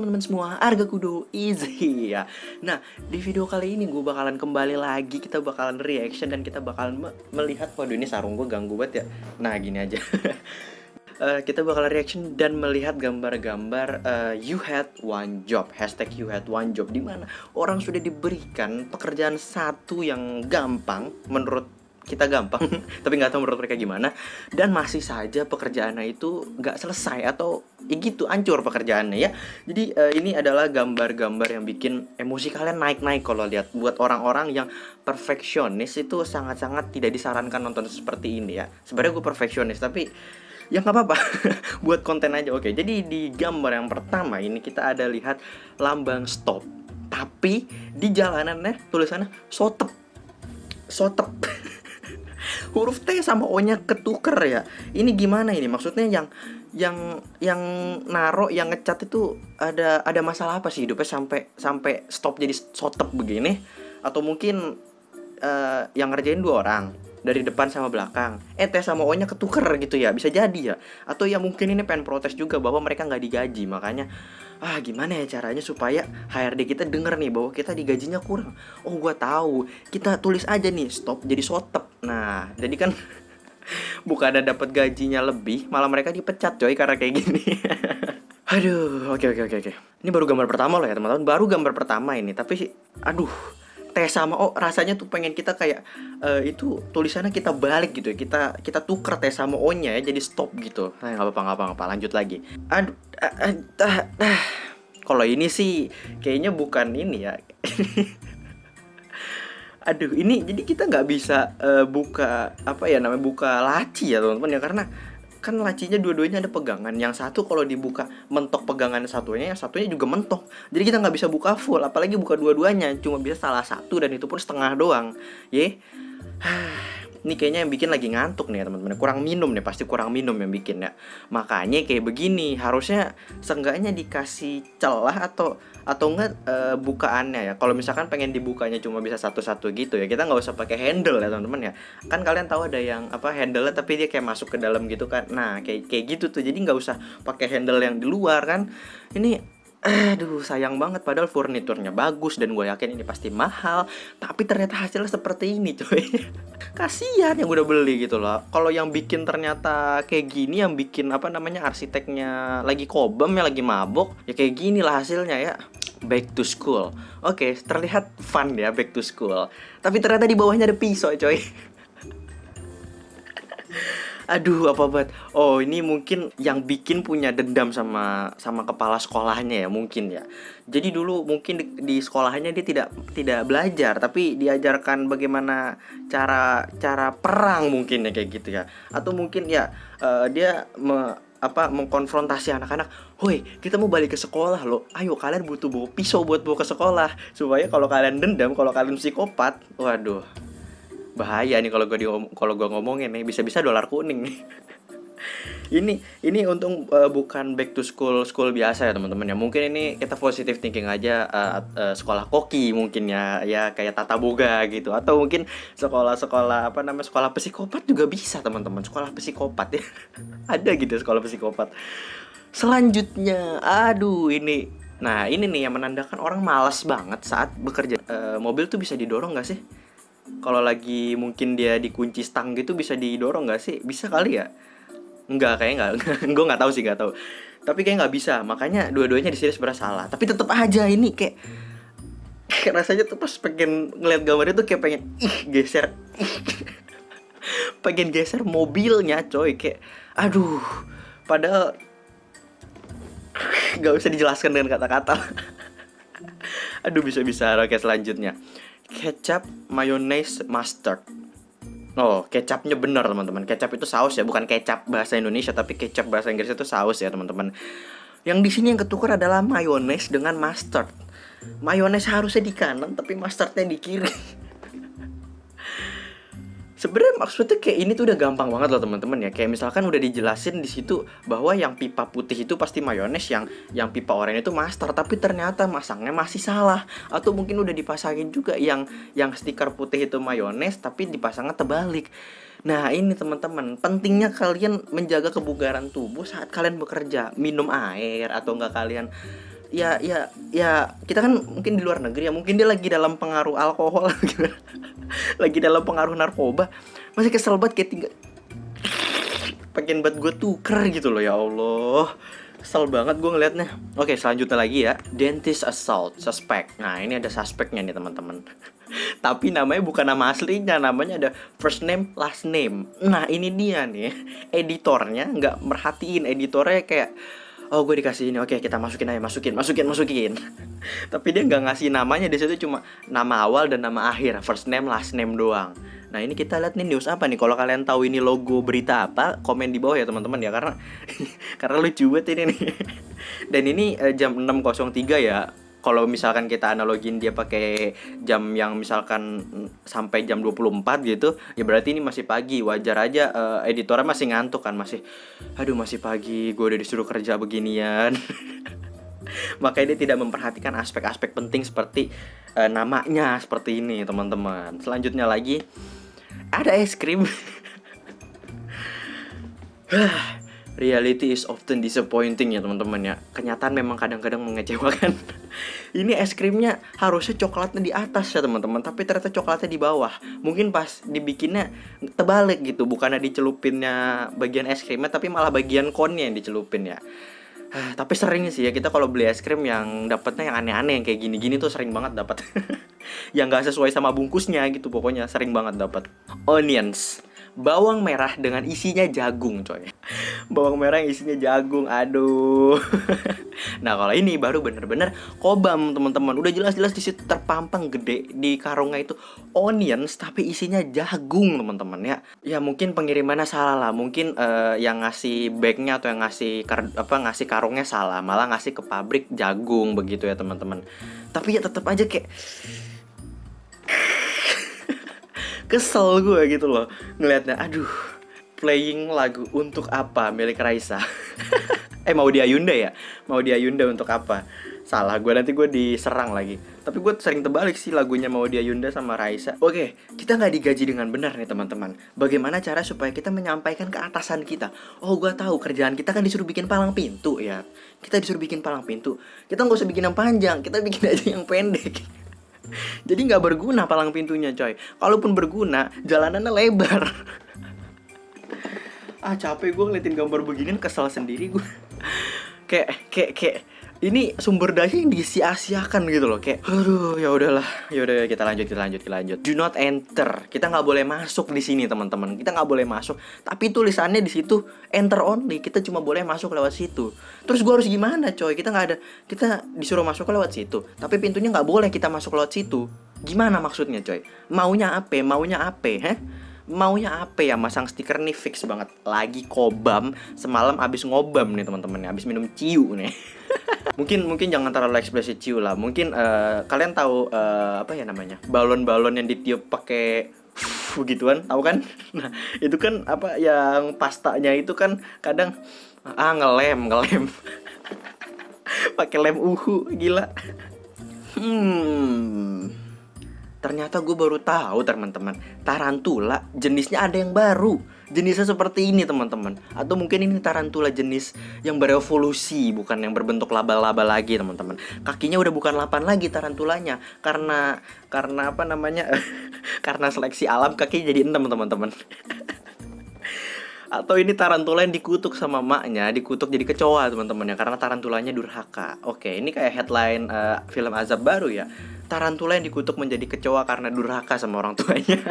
teman-teman semua, Arga Kudo Easy ya. Nah, di video kali ini gue bakalan kembali lagi, kita bakalan reaction dan kita bakalan melihat, waduh ini sarung gue ganggu banget ya. Nah gini aja. Kita bakalan reaction dan melihat gambar-gambar You Had One Job, hashtag You Had One Job, dimana orang sudah diberikan pekerjaan satu yang gampang, menurut kita gampang, tapi nggak tahu menurut mereka gimana, dan masih saja pekerjaannya itu nggak selesai atau ya gitu, hancur pekerjaannya ya. Jadi ini adalah gambar-gambar yang bikin emosi kalian naik-naik kalau lihat. Buat orang-orang yang perfeksionis itu sangat-sangat tidak disarankan nonton seperti ini ya. Sebenarnya gue perfeksionis tapi ya nggak apa-apa. Buat konten aja. Oke, jadi di gambar yang pertama ini kita ada lihat lambang stop, tapi di jalanannya tulisannya sotep. Huruf T sama O-nya ketuker ya. Ini gimana ini? Maksudnya yang naro, yang ngecat itu ada masalah apa sih hidupnya sampai stop jadi sotep begini? Atau mungkin yang ngerjain dua orang dari depan sama belakang, T sama O-nya ketuker gitu ya, bisa jadi ya. Atau ya mungkin ini pengen protes juga bahwa mereka nggak digaji, makanya gimana ya caranya supaya HRD kita denger nih bahwa kita digajinya kurang. Oh gua tahu, kita tulis aja nih stop jadi sotep. Nah jadi kan bukan ada dapat gajinya lebih, malah mereka dipecat coy karena kayak gini. Aduh, oke. Ini baru gambar pertama loh ya teman-teman, baru gambar pertama ini. Tapi aduh, T sama O rasanya tuh pengen kita kayak itu tulisannya kita balik gitu ya. Kita tuker T sama O-nya ya jadi stop gitu. Nah, nggak apa-apa, lanjut lagi. Aduh, kalau ini sih kayaknya bukan ini ya. Aduh, ini jadi kita nggak bisa buka apa ya namanya, buka laci ya teman-teman ya, karena kan lacinya dua-duanya ada pegangan. Yang satu kalau dibuka mentok pegangan satunya, yang satunya juga mentok. Jadi kita nggak bisa buka full, apalagi buka dua-duanya. Cuma bisa salah satu dan itu pun setengah doang. Ye. Ini kayaknya yang bikin lagi ngantuk nih ya teman-teman. Kurang minum nih, pasti kurang minum yang bikin ya. Makanya kayak begini, harusnya seenggaknya dikasih celah atau enggak bukaannya ya. Kalau misalkan pengen dibukanya cuma bisa satu-satu gitu ya, kita nggak usah pakai handle ya teman-teman ya. Kan kalian tahu ada yang apa handle tapi dia kayak masuk ke dalam gitu kan. Nah kayak gitu tuh, jadi nggak usah pakai handle yang di luar kan. Ini aduh sayang banget, padahal furniturnya bagus dan gue yakin ini pasti mahal, tapi ternyata hasilnya seperti ini coy. Kasihan yang udah beli gitu loh. Kalau yang bikin ternyata kayak gini, yang bikin apa namanya arsiteknya lagi kobam ya, lagi mabok ya, kayak gini lah hasilnya ya. Back to school. Oke, terlihat fun ya back to school, tapi ternyata di bawahnya ada pisau coy. Aduh apa banget. Oh ini mungkin yang bikin punya dendam sama kepala sekolahnya ya mungkin ya. Jadi dulu mungkin di sekolahnya dia tidak belajar, tapi diajarkan bagaimana cara perang mungkin ya, kayak gitu ya. Atau mungkin ya dia mengkonfrontasi anak-anak, "Hoi, kita mau balik ke sekolah loh. Ayo kalian butuh bawa pisau buat bawa ke sekolah supaya kalau kalian dendam, kalau kalian psikopat, waduh. Bahaya nih kalau gua ngomongin nih, bisa-bisa dolar kuning nih." Ini untung bukan back to school biasa ya teman-teman ya. Mungkin ini kita positive thinking aja, sekolah koki mungkin ya kayak Tata Boga gitu, atau mungkin sekolah apa namanya, sekolah psikopat juga bisa teman-teman, sekolah psikopat ya. Ada gitu sekolah psikopat. Selanjutnya, aduh ini. Nah ini nih yang menandakan orang malas banget saat bekerja. Mobil tuh bisa didorong nggak sih? Kalau lagi mungkin dia dikunci stang gitu bisa didorong nggak sih? Bisa kali ya? Enggak, kayaknya enggak. Gue nggak tahu sih, nggak tahu. Tapi kayak nggak bisa. Makanya dua-duanya di sini sebenarnya salah. Tapi tetap aja ini kayak rasanya tuh pas pengen ngeliat gambarnya tuh kayak pengen geser, pengen geser mobilnya coy, kayak aduh. Padahal nggak bisa dijelaskan dengan kata-kata. Aduh bisa-bisa. Oke selanjutnya, kecap, mayonnaise, mustard. Oh, kecapnya bener teman-teman. Kecap itu saus ya, bukan kecap bahasa Indonesia, tapi kecap bahasa Inggris itu saus ya teman-teman. Yang di sini yang ketukar adalah mayonnaise dengan mustard. Mayonnaise harusnya di kanan, tapi mustardnya di kiri. Sebenarnya maksudnya kayak ini tuh udah gampang banget loh teman-teman ya. Kayak misalkan udah dijelasin di situ bahwa yang pipa putih itu pasti mayones, yang pipa oranye itu mustard, tapi ternyata masangnya masih salah. Atau mungkin udah dipasangin juga yang stiker putih itu mayones tapi dipasangnya terbalik. Nah ini teman-teman, pentingnya kalian menjaga kebugaran tubuh saat kalian bekerja. Minum air atau enggak kalian ya kita kan mungkin di luar negeri ya, mungkin dia lagi dalam pengaruh alkohol gitu. Lagi dalam pengaruh narkoba, masih kesel banget kayak tinggal pengen banget gue tuker gitu loh, ya Allah. Kesel banget gue ngeliatnya. Oke, selanjutnya lagi ya, dentist assault suspect. Nah, ini ada suspeknya nih teman-teman. Tapi namanya bukan nama aslinya, namanya ada first name last name. Nah, ini dia nih, editornya nggak merhatiin. Editornya kayak, oh gue dikasih ini, oke kita masukin aja, masukin. Tapi dia nggak ngasih namanya, di situ cuma nama awal dan nama akhir, first name last name doang. Nah, ini kita lihat nih news apa nih. Kalau kalian tahu ini logo berita apa, komen di bawah ya teman-teman ya, karena karena lucu banget ini nih. Dan ini jam 6.03 ya. Kalau misalkan kita analogin dia pakai jam yang misalkan sampai jam 24 gitu, ya berarti ini masih pagi. Wajar aja editornya masih ngantuk kan, masih aduh masih pagi, gue udah disuruh kerja beginian. Makanya dia tidak memperhatikan aspek-aspek penting seperti namanya seperti ini teman-teman. Selanjutnya lagi ada es krim. Reality is often disappointing ya teman-teman ya. Kenyataan memang kadang-kadang mengecewakan. Ini es krimnya harusnya coklatnya di atas ya teman-teman, tapi ternyata coklatnya di bawah. Mungkin pas dibikinnya terbalik gitu, bukannya dicelupinnya bagian es krimnya, tapi malah bagian konnya yang dicelupin ya. Tapi sering sih ya kita kalau beli es krim yang dapatnya yang aneh-aneh, yang kayak gini-gini tuh sering banget dapat. Yang nggak sesuai sama bungkusnya gitu, pokoknya sering banget dapat. Onions, bawang merah dengan isinya jagung coy. Bawang merah yang isinya jagung, aduh. Nah kalau ini baru bener-bener kobam teman-teman. Udah jelas-jelas di situ terpampang gede di karungnya itu onions, tapi isinya jagung teman-teman ya. Ya mungkin pengirimannya salah lah. Mungkin yang ngasih bagnya atau yang ngasih ngasih karungnya salah, malah ngasih ke pabrik jagung begitu ya teman-teman. Tapi ya tetap aja kayak kesel gue gitu loh ngelihatnya. Aduh, playing lagu untuk apa milik Raisa. Mau di Ayunda ya? Mau di Ayunda untuk apa? Salah gue, nanti gue diserang lagi. Tapi gue sering terbalik sih lagunya Mau di Ayunda sama Raisa. Oke, kita nggak digaji dengan benar nih teman-teman. Bagaimana cara supaya kita menyampaikan ke atasan kita? Oh, gue tahu kerjaan kita kan disuruh bikin palang pintu ya. Kita disuruh bikin palang pintu. Kita nggak usah bikin yang panjang, kita bikin aja yang pendek. Jadi nggak berguna palang pintunya coy. Kalaupun berguna, jalanannya lebar. Capek gue ngeliatin gambar beginian, kesel sendiri gue. Kayak ini sumber daya yang disia-siakan gitu loh. Kayak aduh, ya udahlah, kita lanjut. Do not enter. Kita nggak boleh masuk di sini teman-teman. Kita nggak boleh masuk. Tapi tulisannya di situ enter only. Kita cuma boleh masuk lewat situ. Terus gue harus gimana coy? Kita disuruh masuk lewat situ, tapi pintunya nggak boleh kita masuk lewat situ. Gimana maksudnya coy? Maunya apa? Maunya apa ya? Masang stiker nih fix banget. Lagi kobam, semalam abis ngobam nih teman-teman, abis minum ciu nih. Mungkin jangan terlalu eksplisit ciu lah. Mungkin kalian tahu apa ya namanya? Balon-balon yang ditiup pakai gituan, tahu kan? Nah, itu kan apa yang pastanya itu kan kadang ngelem. Pakai lem gila. Ternyata gue baru tahu teman-teman, tarantula jenisnya ada yang baru. Jenisnya seperti ini teman-teman. Atau mungkin ini tarantula jenis yang berevolusi, bukan yang berbentuk laba-laba lagi teman-teman. Kakinya udah bukan 8 lagi tarantulanya, karena apa namanya? Karena seleksi alam kakinya jadi 6 teman-teman. Atau ini tarantula yang dikutuk sama maknya, dikutuk jadi kecoa teman-teman ya, karena tarantulanya durhaka. Oke, ini kayak headline film azab baru ya. Tarantula yang dikutuk menjadi kecoa karena durhaka sama orang tuanya.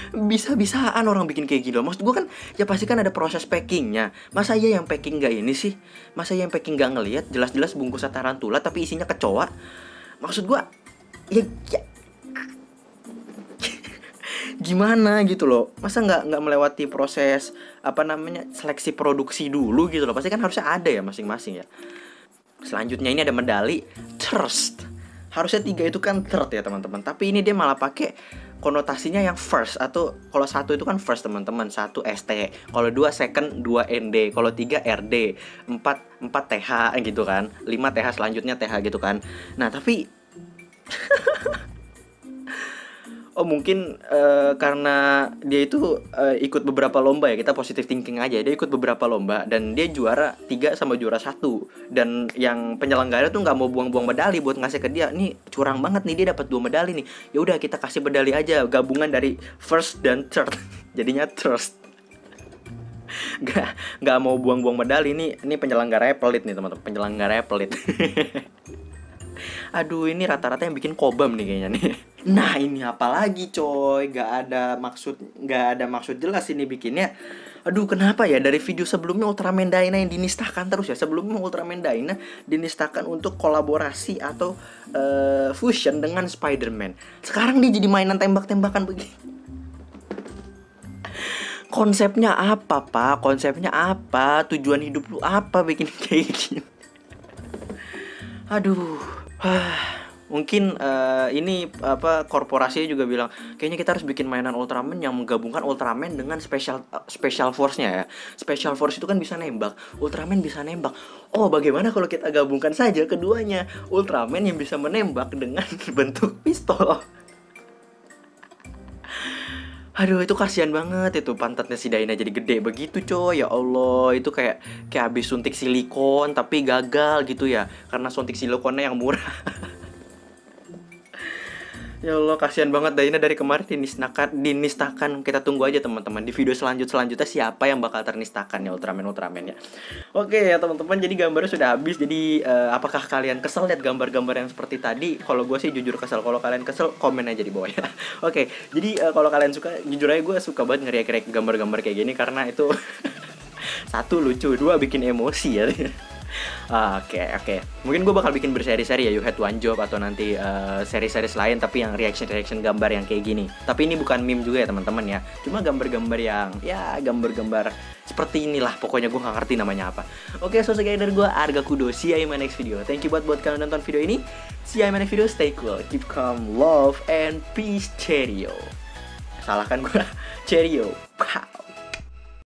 Bisa-bisaan orang bikin kayak gitu. Maksud gue kan ya pasti kan ada proses packingnya. Masa iya yang packing gak ini sih? Masa iya yang packing gak ngelihat? Jelas-jelas bungkusnya tarantula tapi isinya kecoa. Maksud gue ya gimana gitu loh. Masa nggak melewati proses apa namanya seleksi produksi dulu gitu loh. Pasti kan harusnya ada ya masing-masing ya. Selanjutnya ini ada medali thirst. Harusnya 3 itu kan third ya teman-teman. Tapi ini dia malah pakai konotasinya yang first. Atau kalau 1 itu kan first teman-teman, 1 ST. Kalau 2 second, 2 ND. Kalau 3 RD, 4 TH gitu kan. 5 TH selanjutnya TH gitu kan. Nah tapi Oh mungkin karena dia itu ikut beberapa lomba ya, kita positive thinking aja. Dia ikut beberapa lomba dan dia juara 3 sama juara 1. Dan yang penyelenggara tuh nggak mau buang-buang medali buat ngasih ke dia. Nih curang banget nih, dia dapat 2 medali nih. Ya udah kita kasih medali aja, gabungan dari first dan third. Jadinya trust. Nggak mau buang-buang medali nih. Ini penyelenggaranya pelit nih teman-teman. Penyelenggaranya pelit. Aduh, ini rata-rata yang bikin kobam nih kayaknya nih. Nah, ini apalagi coy, gak ada maksud jelas ini bikinnya. Aduh, kenapa ya dari video sebelumnya Ultraman Dyna yang dinistakan terus ya. Sebelumnya Ultraman Dyna dinistakan untuk kolaborasi atau fusion dengan Spider-Man. Sekarang dia jadi mainan tembak-tembakan begini. Konsepnya apa, Pak? Konsepnya apa? Tujuan hidup lu apa bikin kayak gini? Aduh. Mungkin ini korporasinya juga bilang kayaknya kita harus bikin mainan Ultraman yang menggabungkan Ultraman dengan special force-nya ya. Special force itu kan bisa nembak, Ultraman bisa nembak. Oh, bagaimana kalau kita gabungkan saja keduanya? Ultraman yang bisa menembak dengan bentuk pistol. Aduh, itu kasihan banget itu pantatnya si Dyna jadi gede begitu coy. Ya Allah, itu kayak habis suntik silikon tapi gagal gitu ya. Karena suntik silikonnya yang murah. Ya Allah, kasihan banget Dyna dari kemarin dinistakan. Kita tunggu aja teman-teman di video selanjutnya siapa yang bakal ternistakan ya Ultraman ya. Oke ya teman-teman, jadi gambarnya sudah habis. Jadi apakah kalian kesel lihat gambar-gambar yang seperti tadi? Kalau gue sih jujur kesel. Kalau kalian kesel, komen aja di bawah ya. Oke, jadi kalau kalian suka, jujur aja gue suka banget ngeriak-ngeriak gambar-gambar kayak gini karena itu satu lucu, dua bikin emosi ya. Oke. Mungkin gue bakal bikin berseri-seri ya, You Had One Job atau nanti seri-seri lain tapi yang reaction gambar yang kayak gini. Tapi ini bukan meme juga ya teman-teman ya. Cuma gambar-gambar yang ya gambar-gambar seperti inilah. Pokoknya gue gak ngerti namanya apa. Oke, so sekian dari gue, Arga Kudo. See you in my next video. Thank you buat kalian nonton video ini. See you in my next video. Stay cool, keep calm, love and peace. Cheerio. Salah kan gue? Cheerio.